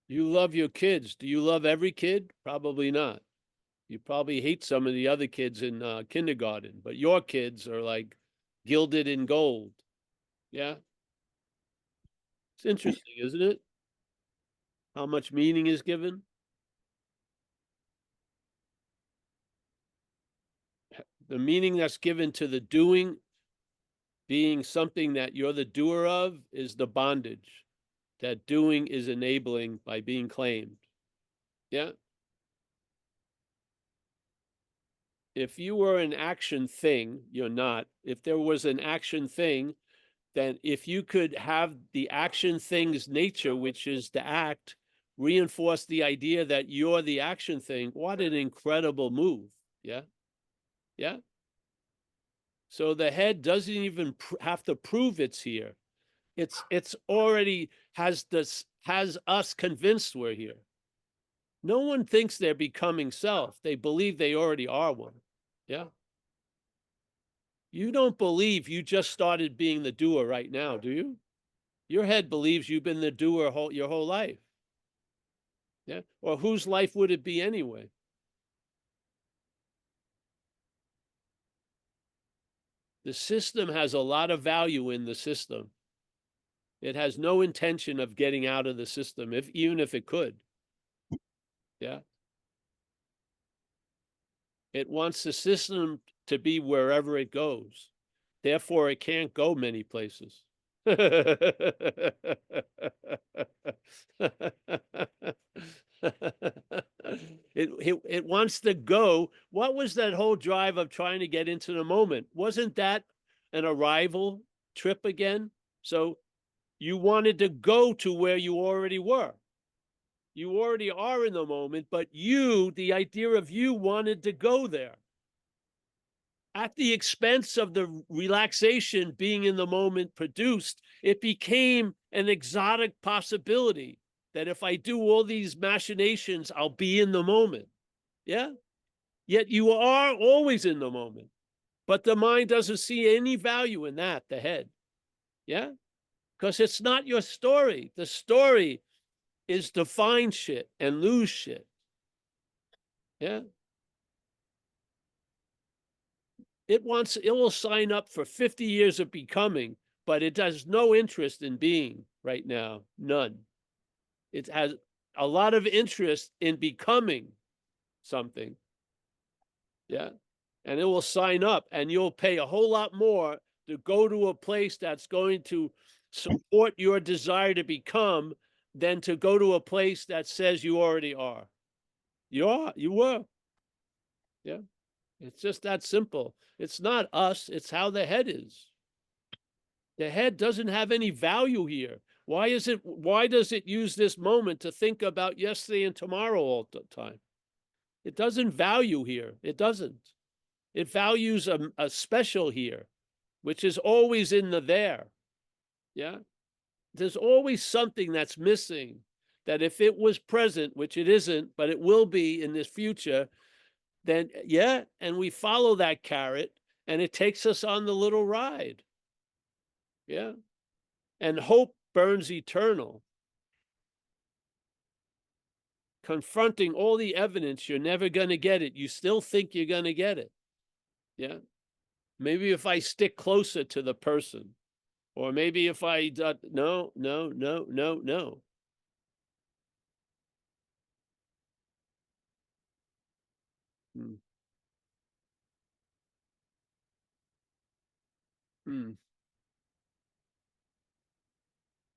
You love your kids. Do you love every kid? Probably not. You probably hate some of the other kids in kindergarten, but your kids are like gilded in gold. Yeah. It's interesting, isn't it? How much meaning is given. The meaning that's given to the doing being something that you're the doer of is the bondage that doing is enabling by being claimed. Yeah. If you were an action thing, you're not. If there was an action thing, then if you could have the action thing's nature, which is to act, reinforce the idea that you're the action thing, what an incredible move. Yeah. Yeah. So the head doesn't even have to prove it's here. It's already has us convinced we're here. No one thinks they're becoming self. They believe they already are one. Yeah. You don't believe you just started being the doer right now, do you? Your head believes you've been the doer your whole life. Yeah. Or whose life would it be anyway? The system has a lot of value in the system. It has no intention of getting out of the system, even if it could. Yeah. It wants the system to be wherever it goes. Therefore, it can't go many places. It wants to go. What was that whole drive of trying to get into the moment? Wasn't that an arrival trip again? So you wanted to go to where you already were. You already are in the moment, but you, the idea of you, wanted to go there at the expense of the relaxation being in the moment produced. It became an exotic possibility that if I do all these machinations, I'll be in the moment. Yeah. Yet you are always in the moment, but the mind doesn't see any value in that, the head. Yeah. Because it's not your story. The story is to find shit and lose shit. Yeah. It will sign up for 50 years of becoming, but it has no interest in being right now. None. It has a lot of interest in becoming something. Yeah. And it will sign up and you'll pay a whole lot more to go to a place that's going to support your desire to become than to go to a place that says you already are. You were. Yeah. It's just that simple. It's not us, it's how the head is. The head doesn't have any value here. Why does it use this moment to think about yesterday and tomorrow all the time? It doesn't value here. It doesn't. It values a special here, which is always in the there. Yeah. There's always something that's missing that if it was present, which it isn't, but it will be in this future, then yeah, and we follow that carrot and it takes us on the little ride. Yeah. And hope burns eternal. Confronting all the evidence, you're never going to get it. You still think you're going to get it. Yeah. Maybe if I stick closer to the person, or maybe if I, no. Hmm. Hmm.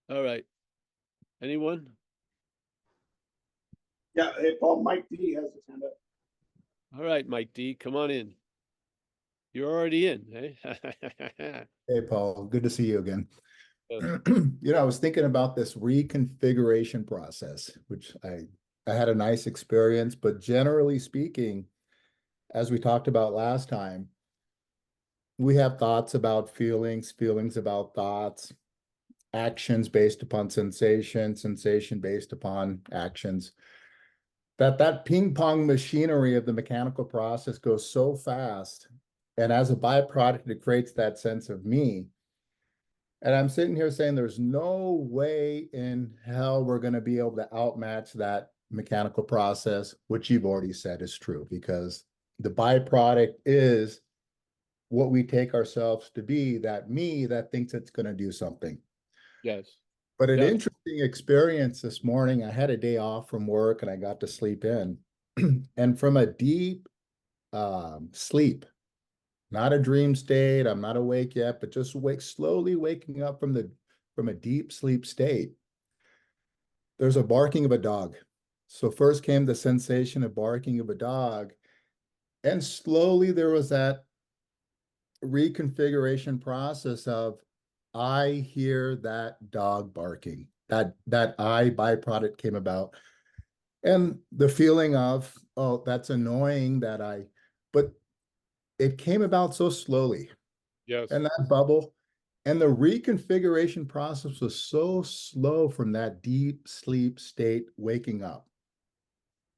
All right. Anyone? Yeah, hey, Paul, Mike D has his hand up. All right, Mike D, come on in. You're already in, eh? Hey, Paul, good to see you again. Yes. I was thinking about this reconfiguration process, which I had a nice experience, but generally speaking, as we talked about last time, we have thoughts about feelings, feelings about thoughts, actions based upon sensation, sensation based upon actions. That ping pong machinery of the mechanical process goes so fast, and as a byproduct, it creates that sense of me. And I'm sitting here saying there's no way in hell we're going to be able to outmatch that mechanical process, which you've already said is true, because the byproduct is what we take ourselves to be, that me that thinks it's going to do something. Yes. But an Yes. interesting experience this morning, I had a day off from work and I got to sleep in. And from a deep sleep, not a dream state, I'm not awake yet, but just slowly waking up from a deep sleep state, there's a barking of a dog. So first came the sensation of barking of a dog, and slowly there was that reconfiguration process of, I hear that dog barking. That I byproduct came about. And the feeling of, oh, that's annoying but it came about so slowly. Yes. And that bubble and the reconfiguration process was so slow from that deep sleep state, waking up.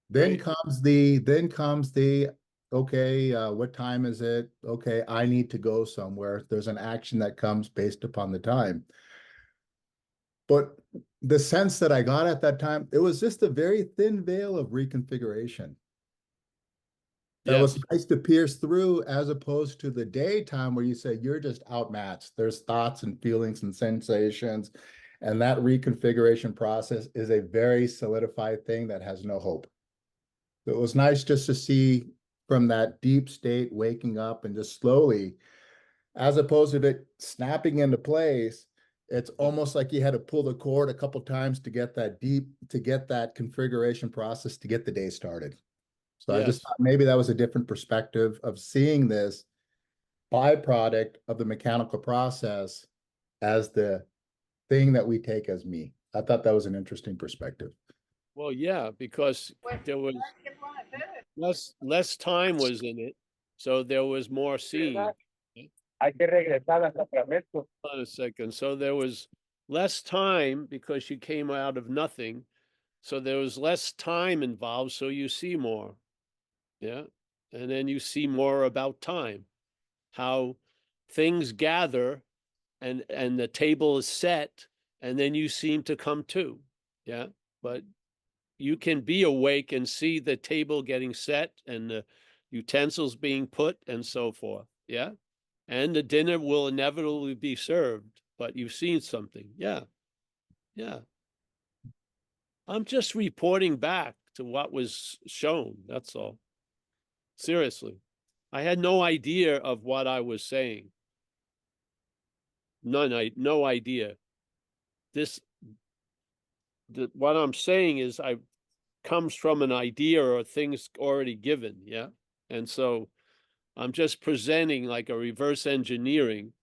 Then Right. comes the, okay, what time is it? Okay, I need to go somewhere. There's an action that comes based upon the time. But the sense that I got at that time, it was just a very thin veil of reconfiguration. That Yes. was nice to pierce through, as opposed to the daytime where you say you're just outmatched. There's thoughts and feelings and sensations. And that reconfiguration process is a very solidified thing that has no hope. It was nice just to see from that deep state, waking up and just slowly, as opposed to it snapping into place. It's almost like you had to pull the cord a couple times to get that configuration process to get the day started. So I Yes. just thought maybe that was a different perspective of seeing this byproduct of the mechanical process as the thing that we take as me. I thought that was an interesting perspective. Well, yeah, because there was less time was in it, so there was more seeing. Hay que regresar al sacramento. Hold on a second. So there was less time because you came out of nothing. So there was less time involved, so you see more. Yeah. And then you see more about time, how things gather and the table is set, and then you seem to come to. Yeah. But you can be awake and see the table getting set and the utensils being put and so forth. Yeah. And the dinner will inevitably be served, but you've seen something. Yeah. Yeah. I'm just reporting back to what was shown. That's all. Seriously. I had no idea of what I was saying. No idea. What I'm saying is comes from an idea or things already given. Yeah. And so I'm just presenting like a reverse engineering,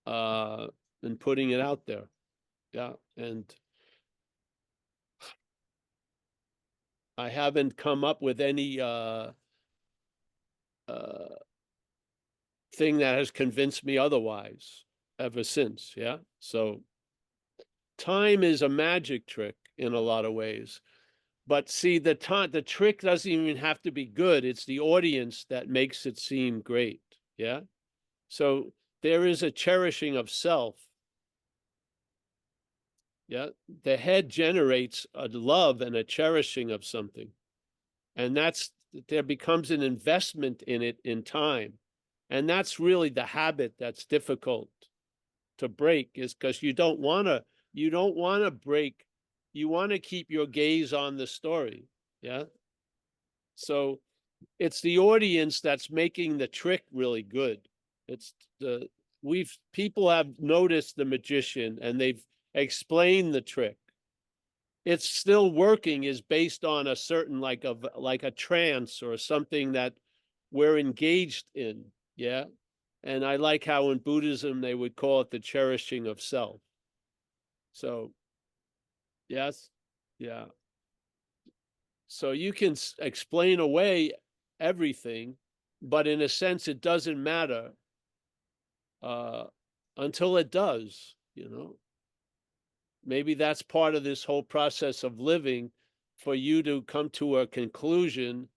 and putting it out there. Yeah. And I haven't come up with any thing that has convinced me otherwise ever since. Yeah. So time is a magic trick in a lot of ways. But see, the trick doesn't even have to be good. It's the audience that makes it seem great. Yeah. So there is a cherishing of self. Yeah. The head generates a love and a cherishing of something. And there becomes an investment in it in time. And that's really the habit that's difficult to break, is because you don't want to break. You want to keep your gaze on the story. Yeah. So it's the audience that's making the trick really good. It's people have noticed the magician and they've explained the trick. It's still working is based on a certain like a trance or something that we're engaged in. Yeah. And I like how in Buddhism they would call it the cherishing of self. So yes. Yeah. So you can explain away everything, but in a sense it doesn't matter until it does. Maybe that's part of this whole process of living, for you to come to a conclusion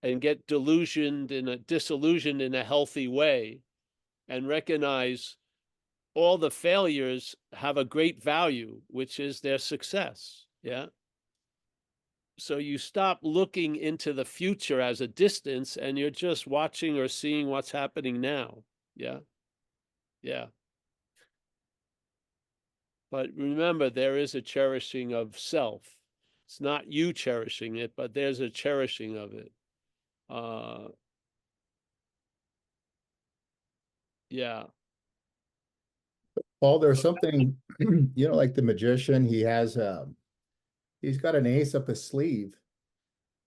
and get disillusioned in a healthy way, and recognize all the failures have a great value, which is their success. Yeah. So you stop looking into the future as a distance and you're just watching or seeing what's happening now. Yeah. Yeah. But remember, there is a cherishing of self. It's not you cherishing it, but there's a cherishing of it. Yeah. Paul, there's something, you know, like the magician, he's got an ace up his sleeve.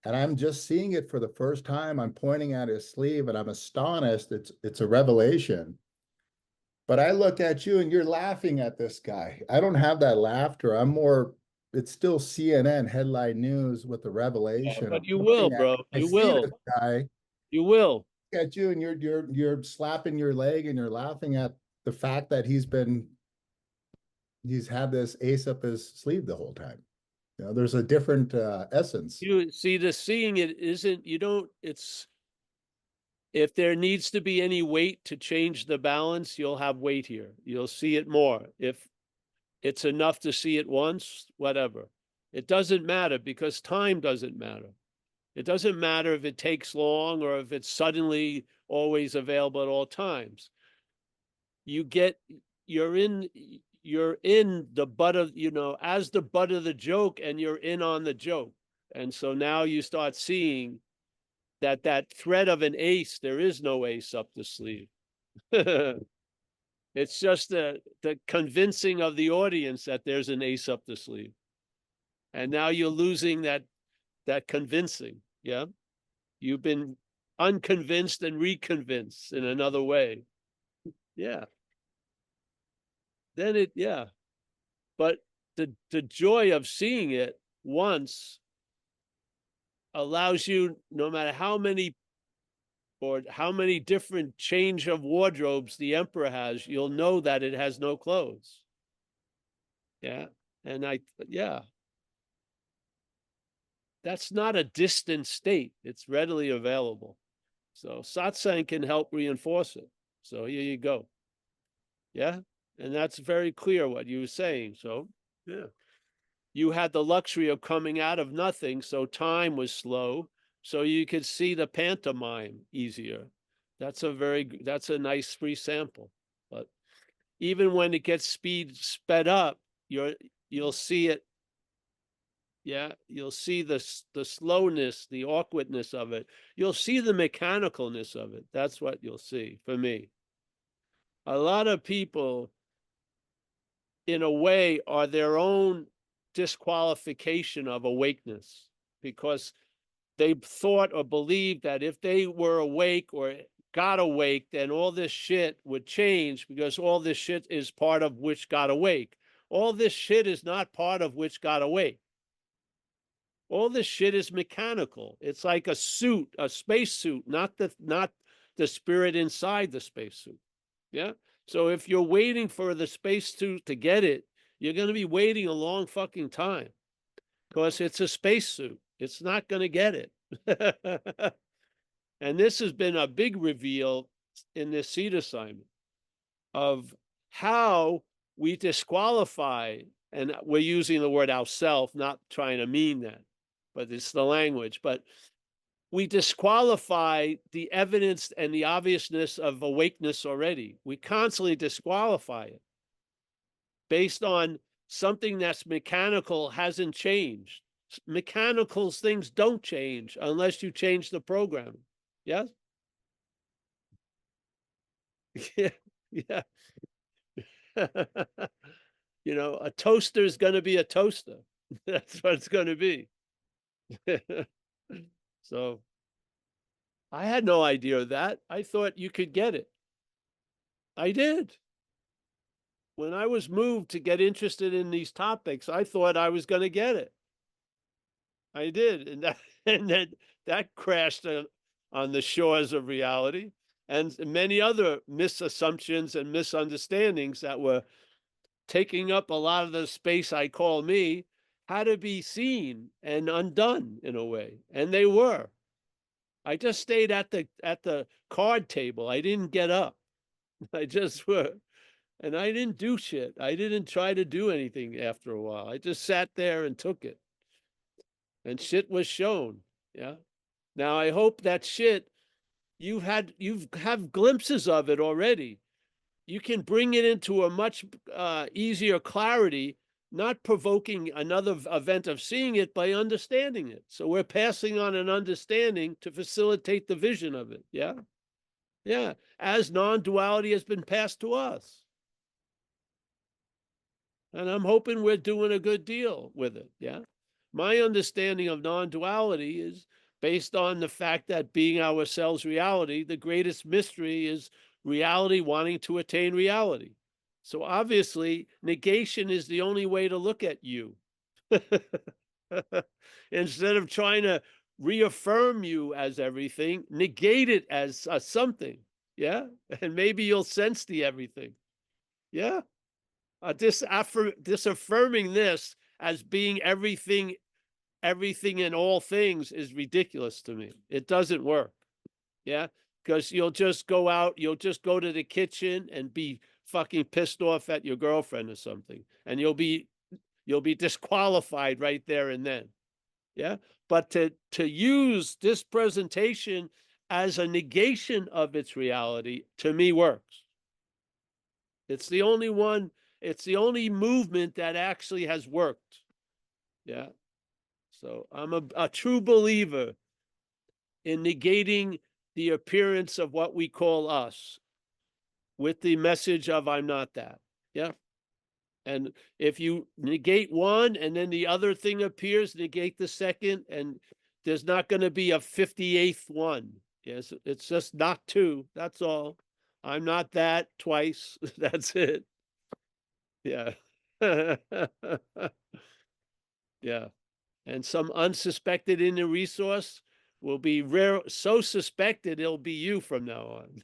And I'm just seeing it for the first time. I'm pointing at his sleeve and I'm astonished. It's a revelation. But I look at you and you're laughing at this guy. I don't have that laughter. It's still CNN headline news with the revelation. But I'm you will, looking at bro. it. I You see will. this guy You will. at you and you're slapping your leg and you're laughing at the fact that he's had this ace up his sleeve the whole time. You know, there's a different essence. You see, the seeing it isn't, if there needs to be any weight to change the balance, you'll have weight here. You'll see it more. If it's enough to see it once, whatever. It doesn't matter because time doesn't matter. It doesn't matter if it takes long or if it's suddenly always available at all times. You're in the butt of, as the butt of the joke, and you're in on the joke. And so now you start seeing that thread of an ace, there is no ace up the sleeve. It's just the convincing of the audience that there's an ace up the sleeve. And now you're losing that convincing. Yeah. You've been unconvinced and reconvinced in another way. Yeah. Then yeah. But the joy of seeing it once allows you, no matter how many different change of wardrobes the emperor has, you'll know that it has no clothes. Yeah. And yeah. That's not a distant state. It's readily available. So satsang can help reinforce it. So here you go. Yeah. And that's very clear what you were saying. So, yeah. You had the luxury of coming out of nothing, so time was slow, so you could see the pantomime easier. That's a nice free sample. But even when it gets sped up, you'll see it. Yeah, you'll see the slowness, the awkwardness of it. You'll see the mechanicalness of it. That's what you'll see for me. A lot of people, in a way, are their own disqualification of awakeness, because they thought or believed that if they were awake or got awake, then all this shit would change, because all this shit is part of which got awake. All this shit is not part of which got awake. All this shit is mechanical. It's like a suit, a space suit, not the spirit inside the spacesuit. Yeah. So if you're waiting for the spacesuit to get it, you're going to be waiting a long fucking time, because it's a spacesuit. It's not going to get it. And this has been a big reveal in this seed assignment of how we disqualify, and we're using the word ourself, not trying to mean that, but it's the language. But we disqualify the evidence and the obviousness of awakeness already. We constantly disqualify it based on something that's mechanical, hasn't changed. Mechanical things don't change unless you change the programming. Yes? Yeah. Yeah. A toaster is going to be a toaster. That's what it's going to be. So I had no idea of that. I thought you could get it. I did. When I was moved to get interested in these topics, I thought I was going to get it. I did. And then that crashed on the shores of reality, and many other misassumptions and misunderstandings that were taking up a lot of the space I call me had to be seen and undone in a way. And they were. I just stayed at the card table. I didn't get up. I just were. And I didn't do shit. I didn't try to do anything after a while. I just sat there and took it. And shit was shown. Yeah. Now I hope that shit you've have glimpses of it already. You can bring it into a much easier clarity, not provoking another event of seeing it by understanding it. So we're passing on an understanding to facilitate the vision of it. Yeah. Yeah. As non-duality has been passed to us. And I'm hoping we're doing a good deal with it. Yeah. My understanding of non-duality is based on the fact that being ourselves reality, the greatest mystery is reality wanting to attain reality. So obviously, negation is the only way to look at you. Instead of trying to reaffirm you as everything, negate it as something. Yeah. And maybe you'll sense the everything. Yeah. Disaffirming this as being everything in all things is ridiculous to me. It doesn't work. Yeah. Because you'll just go to the kitchen and be fucking pissed off at your girlfriend or something. And you'll be disqualified right there and then. Yeah. But to use this presentation as a negation of its reality, to me, works. It's the only one, it's the only movement that actually has worked. Yeah. So I'm a true believer in negating the appearance of what we call us with the message of I'm not that. Yeah. And if you negate one and then the other thing appears, negate the second, and there's not going to be a 58th one. Yes, it's just not two. That's all. I'm not that twice. That's it. Yeah. Yeah. And some unsuspected inner resource will be rare, so suspected it'll be you from now on.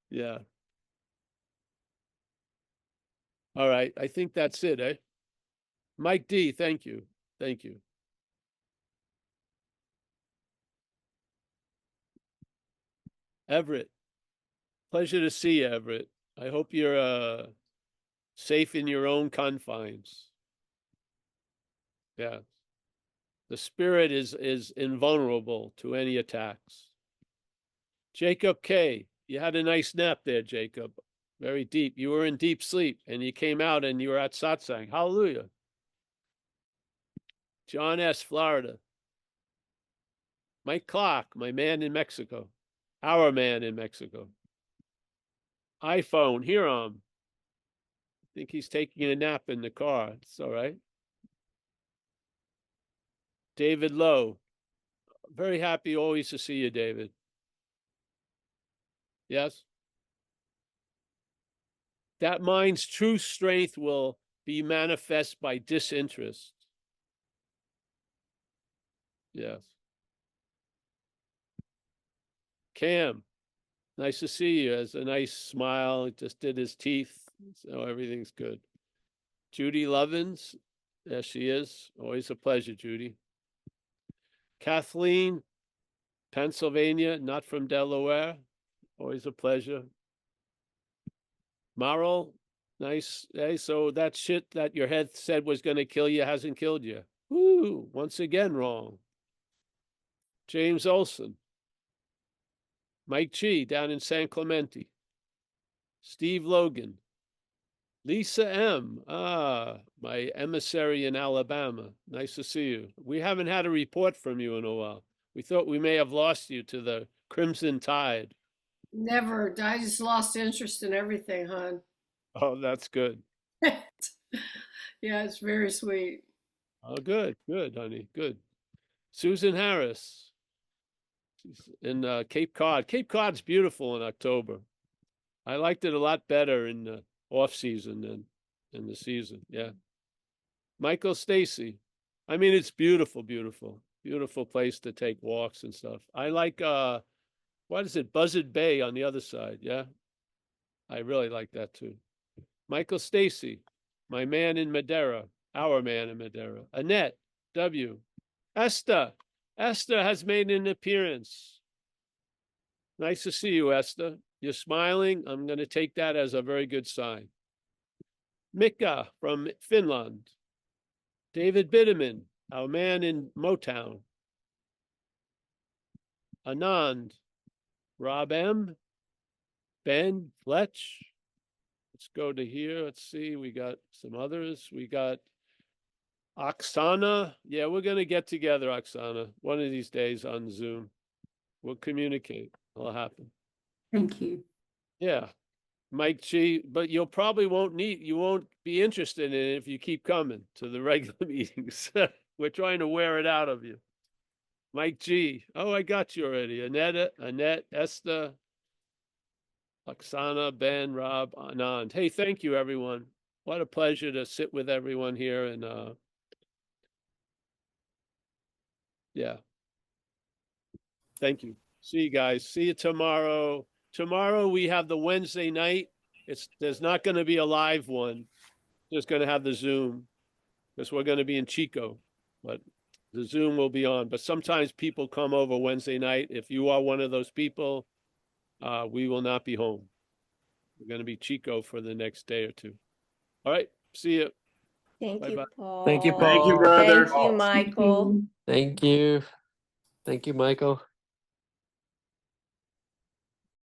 Yeah. All right. I think that's it, eh? Mike D, thank you. Thank you. Everett. Pleasure to see you, Everett. I hope you're safe in your own confines. Yeah. The spirit is invulnerable to any attacks. Jacob K, you had a nice nap there, Jacob. Very deep. You were in deep sleep and you came out and you were at satsang. Hallelujah. John S, Florida. Mike Clark, my man in Mexico. Our man in Mexico. iPhone, Hiram. I think he's taking a nap in the car. It's all right. David Lowe. Very happy always to see you, David. Yes? That mind's true strength will be manifest by disinterest. Yes. Cam, nice to see you. Has a nice smile. He just did his teeth, so everything's good. Judy Lovins, there she is. Always a pleasure, Judy. Kathleen, Pennsylvania, not from Delaware. Always a pleasure. Marl, nice. Hey, so that shit that your head said was going to kill you hasn't killed you. Woo, once again wrong. James Olson. Mike Chi down in San Clemente. Steve Logan. Lisa M. My emissary in Alabama. Nice to see you. We haven't had a report from you in a while. We thought we may have lost you to the Crimson Tide. Never. I just lost interest in everything, hon. Oh, that's good. Yeah, it's very sweet. Oh, good, honey, good. Susan Harris. She's in Cape Cod. Cape Cod's beautiful in October. I liked it a lot better in the off season than in the season. Yeah. Michael Stacy. I mean, it's beautiful, beautiful place to take walks and stuff. I like what is it, Buzzard Bay on the other side. Yeah. I really like that too. Michael Stacy, my man in Madeira, our man in Madeira. Annette W. Esther has made an appearance. Nice to see you, Esther. You're smiling. I'm going to take that as a very good sign. Mika from Finland. David Bitterman, our man in Motown. Anand. Rob M. Ben Fletch. Let's go to here. Let's see. We got some others. We got Oksana. Yeah, we're going to get together, Oksana, one of these days on Zoom. We'll communicate. It'll happen. Thank you. Yeah. Mike G, but you won't be interested in it if you keep coming to the regular meetings. We're trying to wear it out of you. Mike G. Oh, I got you already. Annette, Esther, Oksana, Ben, Rob, Anand. Hey, thank you, everyone. What a pleasure to sit with everyone here. And yeah. Thank you. See you guys. See you tomorrow. Tomorrow we have the Wednesday night. There's not going to be a live one. Just going to have the Zoom because we're going to be in Chico, but the Zoom will be on. But sometimes people come over Wednesday night. If you are one of those people, we will not be home. We're going to be Chico for the next day or two. All right. See you. Thank you, Bye-bye. Paul. Thank you, Thank you, Paul. brother. Thank you, Michael. Thank you. Thank you, Michael.